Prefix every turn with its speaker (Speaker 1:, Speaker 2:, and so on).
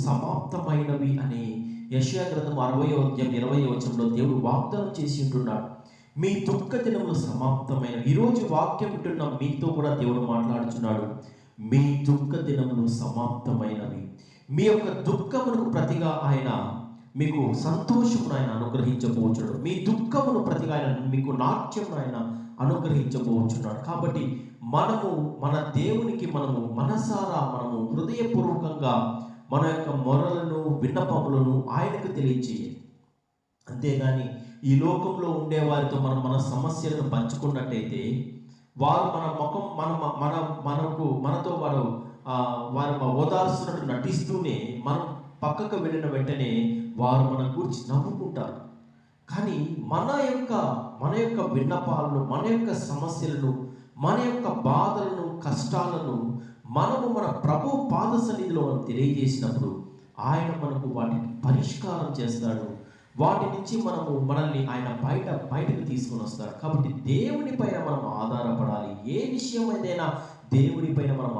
Speaker 1: సమాప్తమైనవి అని యెషయా గ్రంథం 60వ అధ్యాయం 20వ వచనంలో దేవుడు వాగ్దానం చేసి ఉంటున్నాడు. మీ దుఃఖ దినములు సమాప్తమైనవి. ఈరోజు వాక్యం వింటున్న మీతో కూడా దేవుడు మాట్లాడుచున్నాడు. మీ దుఃఖ దినములు సమాప్తమైనవి. మీ యొక్క దుఃఖమునకు ప్రతిగా ఆయన మీకు సంతోషమును ఆయన అనుగ్రహించబోచున్నాడు. మీ దుఃఖమును ప్రతిగా ఆయన మీకు నాట్యమును ఆయన అనుగ్రహించబోచున్నాడు. కాబట్టి మనము మన దేవునికి మనసారా హృదయపూర్వకంగా మన యొక్క మొరలను విన్నపములను ఆయనకు తెలియచేయాలి. అంతేగాని ఈ లోకంలో ఉండే వారితో మన సమస్యలను పంచుకున్నట్టయితే వారు మన ముఖం మనతో వారు ఓదార్స్తున్నట్టు నటిస్తూనే మనం పక్కకు వెళ్ళిన వెంటనే వారు మన గురించి నవ్వుకుంటారు. కానీ మన యొక్క విన్నపాలను, మన యొక్క సమస్యలను, మన యొక్క బాధలను, కష్టాలను మనము మన ప్రభు పాద సన్నిధిలో మనం తెలియజేసినప్పుడు ఆయన మనకు వాటికి పరిష్కారం చేస్తాడు. వాటి నుంచి మనల్ని ఆయన బయటకు తీసుకొని వస్తాడు. కాబట్టి దేవుని పైన మనం ఆధారపడాలి. ఏ విషయం ఏదైనా దేవుని పైన మనం